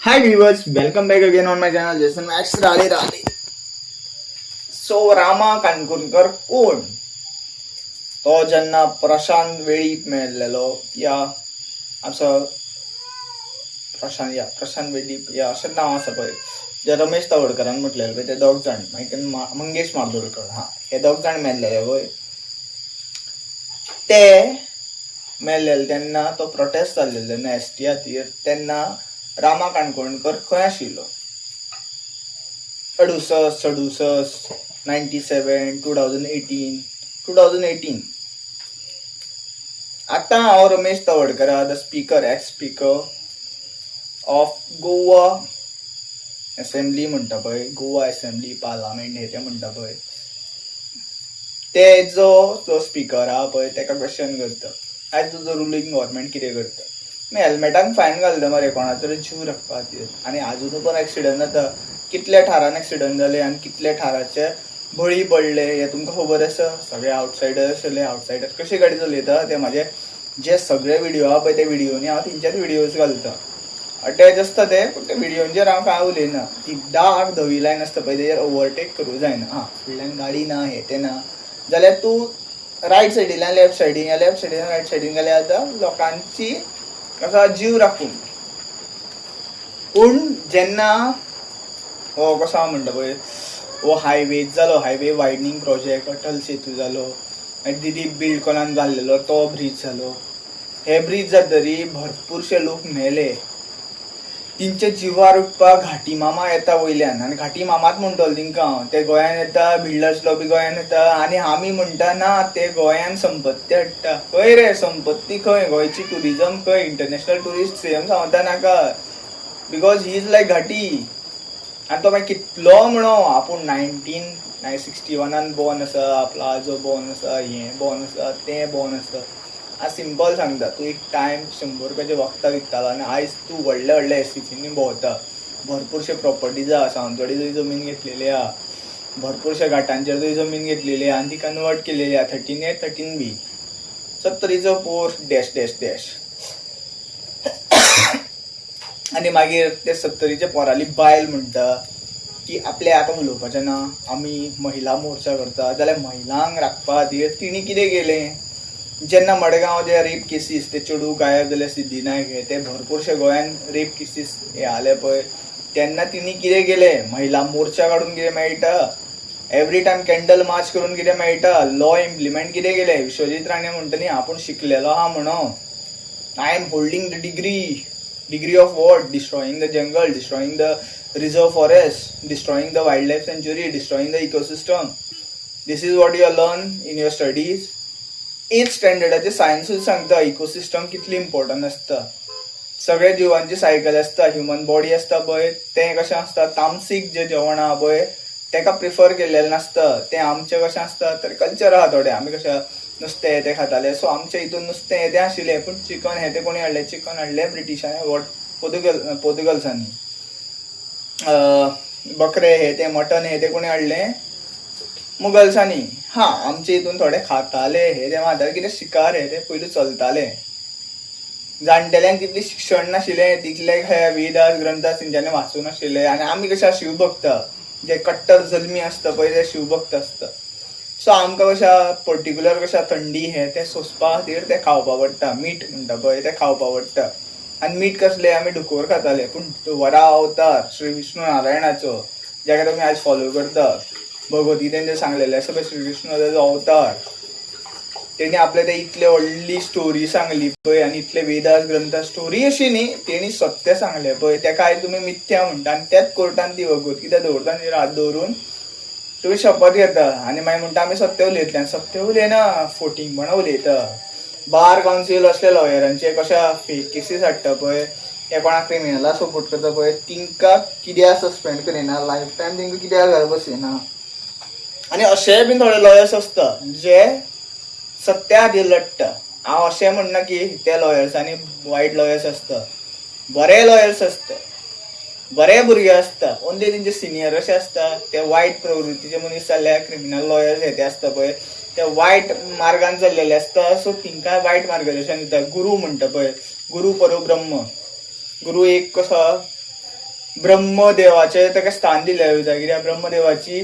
Hi viewers, welcome back again on my channel Jason Max Rale Rale. So Rama Kankonkar कोण? तो जेन्ना प्रशांत वेळीप मेळिल्लो या असं प्रशांत वेळीप या अशें नांव आसा पळय जे रमेश तवडकरान म्हटलेलें पळय ते दोग जाण मागीर मंगेश मार्दोळकर हे दोग जाण मेळ्ळेले पळय ते मेळ्ळेले तेन्ना तो प्रोटेस्ट जाल्लेलो न्हू एसटी खातीर तेन्ना रामा काणकोणकर खंय आशिल्लो 68, 97, 2018 आता हांव Ramesh Tawadkar the speaker x speaker of Goa assembly म्हणटा पळय गोवा असेंब्ली पार्लमेंट हे ते म्हणटा पळय ते जो स्पीकर आहा पळय तेका क्वेश्चन करता आयज तुजो रुलींग गव्हर्मेंट कितें करता हेल्मेटाक फायन घालता मरे कोणाचो जीव राखपा खातीर आनी आजुनूय पण एक्सिडंट जाता कितले ठारान एक्सिडंट जाले आनी कितले ठाराचे बळी पडले हे तुमकां खबर आसा सगळे आउटसायडर आसले आउटसायडर कशी गाडी चलयता ते म्हाजे जे सगळे व्हिडिओ आहा पळय ते व्हिडिओनी हांव तेंचेच व्हिडिओज घालता अटॅच आसता ते पूण ते व्हिडिओंचेर हांव कांय उलयना ती डार्क धवी लायन आसता पळय तेजेर ओवरटेक करूं जायना फुडल्यान गाडी ना हे ते ना जाल्यार तूं रायट सायडींतल्यान लेफ्ट सायडीन रायट सायडीन गेल्यार जाता लोकांची कसा जीव राखून पूण जेन्ना हो कसो म्हणटा पळय हो हायवे जालो हायवे वायडनींग प्रोजेक्ट अटल सेतू जालो मागीर दिलीप बिल्डकॉनान बांदलेलो तो ब्रीज जालो हे ब्रीज जातरी भरपूरशे लोक मेले तेंचे जिवार उठपाक घाटी मामा येता वयल्यान आनी घाटी मामाच म्हणटलो तेंकां हांव ते गोंयान येता बिल्डर्स लॉबी गोंयान येता आनी आमी म्हणटा ना ते गोंयान संपत्ती हाडटा खंय रे संपत्ती खंय गोंयची टुरिजम खंय इंटरनॅशनल टुरिस्ट सेम सांगता नाका बिकॉज ही इज लायक घाटी आनी तो मागीर कितलो म्हणो आपूण 1961 बॉर्न आसा आपलो आजो बॉर्न आसा हें बॉर्न आसा तें बॉर्न आसा सिंपल सांगता तूं एक टायम 100 रुपयाचे वखदां विकतालो आनी आयज तूं व्हडल्या व्हडल्या एसीसींनी भोंवता भरपूरशे प्रॉपर्टीज आहा सावंतवाडी तुजी जमीन घेतलेली आहा भरपूरशा घाटांचेर तुजी जमीन घेतलेली आहा आनी ती कन्वर्ट केलेली आहा 13A 13B 70रीचो पोस्ट डॅश डॅश डॅश आनी मागीर ते 70रीच्या पोराली बायल म्हणटा की आपले आतां उलोवपाचें ना आमी महिला मोर्चा करता जाल्यार महिलांक राखपा खातीर तिणी कितें केलें जेन्ना मडगांव जे रेप केसीस ते चेडूं गायब जाले सिद्धीनायक हे ते भरपूरशे गोंयान रेप केसीस हे आले पळय तेन्ना तिणी कितें केलें महिला मोर्चा काडून कितें मेळटा एवरी टायम कॅन्डल मार्च करून कितें मेळटा लॉ इम्प्लिमेंट कितें केलें विश्वजीत राणे म्हणटा न्ही आपूण शिकलेलो आहा म्हणो I am holding the degree of what destroying the jungle destroying the reserve forest destroying the wildlife sanctuary destroying the ecosystem this is what you are learn in your studies 8th स्टँडर्डाचे सायन्सूच सांगता ecosystem कितली important आसता सगळे जिवांची cycle आसता human body आसता पळय तें कशें आसता तामसीक जें जेवण आहा पळय तेका प्रिफर केल्लेलें नासता तें आमचें कशें आसता तर कल्चर आहा थोडे आमी कशें नुस्तें हे तें खाताले सो आमच्या हितून नुस्तें हे तें आशिल्लें पूण चिकन हे तें कोणी हाडलें चिकन हाडलें ब्रिटिशांनी वॉट पोर्तुगल्सांनी बकरे हे तें मटन हे तें कोणी हाडलें मुगल्सांनी आमचे हितून थोडे खाताले हे ते माताले कितें शिकार हे ते पयलीं चलताले जाणटेल्यांक तितलें शिक्षण नाशिल्लें तितले वेदास ग्रंथ तेंच्यांनी वाचूं नाशिल्ले आनी आमी कशे शिवभक्त जे कट्टर जल्मी आसता पळय ते शिवभक्त आसता सो आमकां कशें पर्टिक्युलर कशें थंडी हे ते सोंसपा खातीर ते खावपा पडटा मीठ म्हणटा पळय ते खावपा पडटा आनी मीठ कसलें आमी डुकोर खाताले पूण वरा अवतार श्री विष्णू नारायणाचो जाका तुमी आयज फॉलो करता भगवद्गीतेन जे सांगलेले आसा पळय श्री कृष्ण तेजो अवतार तेणी आपले ते इतले व्हडली स्टोरी सांगली पळय आनी इतले वेदास ग्रंथ स्टोरी अशी न्ही तेणी सत्य सांगलें पळय तेका आयज तुमी मिथ्या म्हणटा आनी त्याच कोर्टान ती भगवद्गीता दवरता आनी हात दवरून तुमी शपथ घेता आनी मागीर म्हणटा आमी सत्य उलयतले आनी सत्य उलयना फोटिंगपणां उलयता बार कावन्सील असले लॉयरांचे कशा फेक केसीस हाडटा पळय हे कोणाक क्रिमिनलाक सपोर्ट करता पळय तिंकां कित्याक सस्पेंड करिना लायफ टायम तिंकां कित्याक घरा बसयना आनी अशेय बीन थोडे लॉयर्स आसता जे सत्या खातीर लडटा हांव अशें म्हणना की त्या लॉयर्सांनी वायट लॉयर्स आसता बरे लॉयर्स आसता बरे भुरगे आसता ओन्ली तेंचे सिनियर अशे आसता ते वायट प्रवृत्तीचे मनीस जाल्यार क्रिमिनल लॉयर्स हे ते आसता पळय ते वायट मार्गान चल्लेले आसता सो तिंकां वायट मार्गदर्शन दिता गुरू म्हणटा पळय गुरू परब्रह्म गुरू एक कसो ब्रह्मदेवाचे ताका स्थान दिलें वयता, कित्याक ब्रह्मदेवाची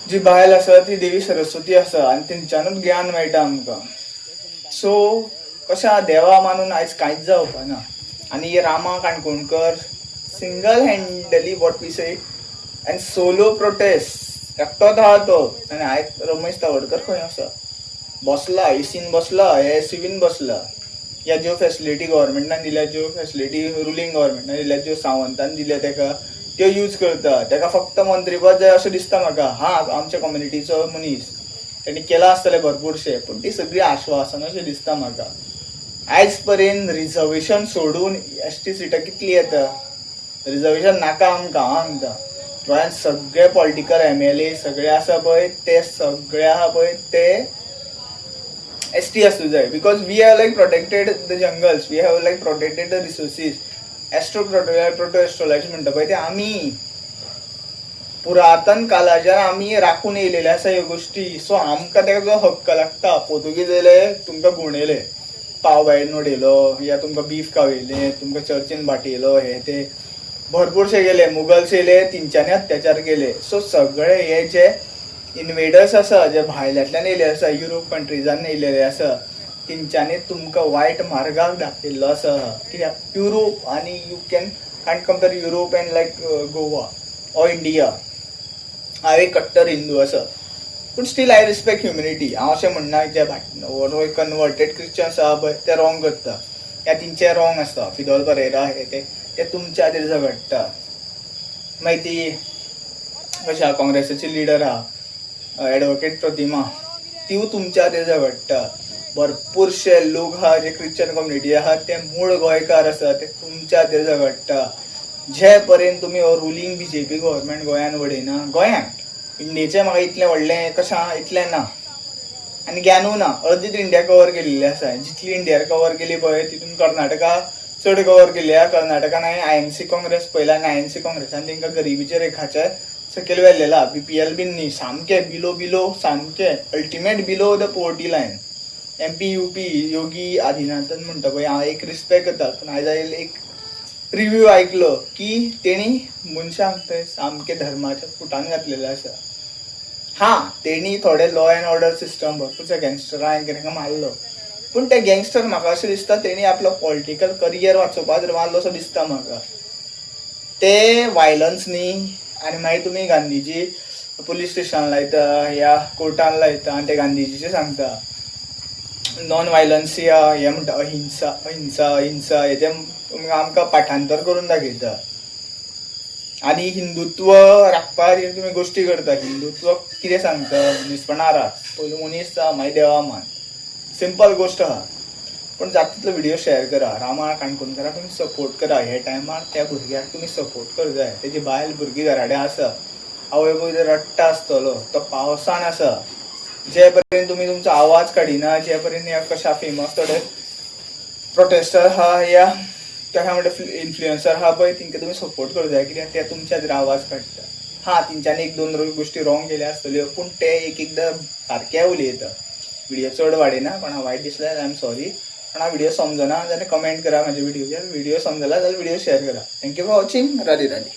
जी बायल आसा ती देवी सरस्वती आसा आनी तेंच्यानूच ज्ञान मेळटा आमकां. सो कशा देवा मानून आयज कांयच जावपाना. आनी Rama Kankonkar single handedly what we say and solo protest एकटोच आहा तो. आनी आयज रमेश तावडकर खंय आसा, बसला एसीन बसला, एसीबीन बसला. ह्या ज्यो फॅसिलिटी गव्हर्मेंटान दिल्या, ज्यो फॅसिलिटी रुलींग गव्हर्मेंटान दिल्या, ज्यो सावंतान दिल्या तेका, त्यो यूज करता. तेका फक्त मंत्रीपद जाय अशें दिसता म्हाका. हा आमच्या कम्युनिटीचो मनीस, तेणी केला आसतलें भरपूरशें, पूण ती सगळी आश्वासन अशें दिसता म्हाका. आयज पर्यंत रिजर्वेशन सोडून एसटी सिटां कितली येता. रिजर्वेशन नाका आमकां. म्हणटा गोंयांत सगळे पॉलिटिकल MLA सगळे आसा पळय ते सगळे आहा पळय ते ST असू जाय. Because we have like protected the jungles, we have like protected the resources. प्रोटोएस्ट्रोलायट्स म्हणटा पळय ते आमी पुरातन काळाच्यान आमी राखून येयलेले आसा ह्यो गोश्टी. सो आमकां तेका जो हक्क लागता. पोर्तुगीज येयले तुमकां गुणयले, पाव भायर नोडयलो, या तुमकां बीफ खावयले, तुमकां चर्चीन बाटयलो, हे ते भरपूरशे गेले. मुगल्स येयले, तेंच्यांनी अत्याचार केले. सो सगळे हे जे इन्वेडर्स आसा, जे भायल्यांतल्यान येयले आसा, युरोप कंट्रीजान येयलेले आसा, तेंच्यांनी तुमकां वायट मार्गाक दाखयल्लो आसा. कित्याक युरोप आनी you can't compare Europe end like Goa or India. हांव एक कट्टर हिंदू आसा, पूण स्टील आय रिस्पेक्ट ह्युमॅनिटी. हांव अशें म्हणना जे कन्वर्टेड क्रिश्चन्स आहा पळय ते रॉंग करता, या तेंचे रॉंग आसता. फिदोल परेरा हे ते तुमच्या खातीर झगडटा. मागीर ती कशी आहा, काँग्रेसाची लिडर आहा एडवोकेट प्रतिमा, ती तुमच्या खातीर झगडटा. भरपूरशे लोक आहा जे क्रिश्चन कम्युनिटी आहा ते मूळ गोंयकार आसा, ते तुमच्या खातीर झगडटा. जे पर्यंत तुमी रुलींग BJP गव्हर्मेंट गोंयान उडयना, गोंयांत इंडियेचें म्हाका इतलें व्हडलें कशें आहा इतलें ना आनी ज्ञानू ना. अर्दीच इंडिया कवर केल्ली आसा. जितली इंडिया कवर केली पळय तितून कर्नाटका चड कवर केल्ली आहा. कर्नाटकान INC काँग्रेस पयला आनी INC काँग्रेसान तेंकां गरिबीच्या रेखाच्या सकयल व्हेल्लेला. BPL बीन न्ही, सामके बिलो सामके ultimate below the poverty line. MP UP Yogi Adityanath म्हणटा पळय, हांव एक रिस्पेक्ट करता, पूण आयज एक रिव्यू आयकलो की तेणी मनशांक थंय सामके धर्माच्या फुटान घातलेले आसा. हा तेणी थोडे लॉ एंड ऑर्डर सिस्टम भरपूरशे गँगस्टरां कितें मारलो, पूण ते गँगस्टर म्हाका अशें दिसता तेणी आपलो पॉलिटिकल करियर वाचोवपा जर मारलो असो दिसता म्हाका. ते वायलन्स न्ही. आनी मागीर तुमी गांधीजी पुलीस स्टेशन लायता या कोर्टान लायता आनी ते गांधीजीचे सांगता नॉन वायलन्स या हे म्हणटा अहिंसा अहिंसा अहिंसा, हेचे आमकां पाठांतर करून दाखयता. आनी हिंदुत्व राखपा खातीर तुमी गोश्टी करता. हिंदुत्व कितें सांगता, मनीसपणा राख, पयलीं मनीस मागीर देवा मान. सिंपल गोश्ट आहा. पूण जाता तितलो व्हिडिओ शेअर करा. रामा काणकोणकराक तुमी सपोर्ट करा. हे टायमार त्या भुरग्याक तुमी सपोर्ट कर जाय. तेजी बायल भुरगीं घराड्या आसा, आवय बापूय रडटा आसतलो, तो पावसान आसा. जे पर्यंत तुमी तुमचो आवाज काडिना, जे पर्यंत ह्या कशा फेमस थोडे प्रोटेस्टर आहा या कशा म्हणटा इन्फ्लुएन्सर आहा पळय तेंकां तुमी सपोर्ट करूं जाय. कित्याक ते तुमच्या खातीर आवाज काडटा. हा तेंच्यांनी एक दोन गोश्टी रॉंग केल्या आसतल्यो, पूण ते एकदां सारके उलयता. व्हिडिओ चड वाडयना, कोणा वायट दिसल्यार आय एम सॉरी. कोणा व्हिडिओ समजना जाल्यार कमेंट करा म्हाज्या व्हिडिओचेर. व्हिडिओ समजला जाल्यार व्हिडिओ शेअर करा. Thank you for watching. Radhe Radhe.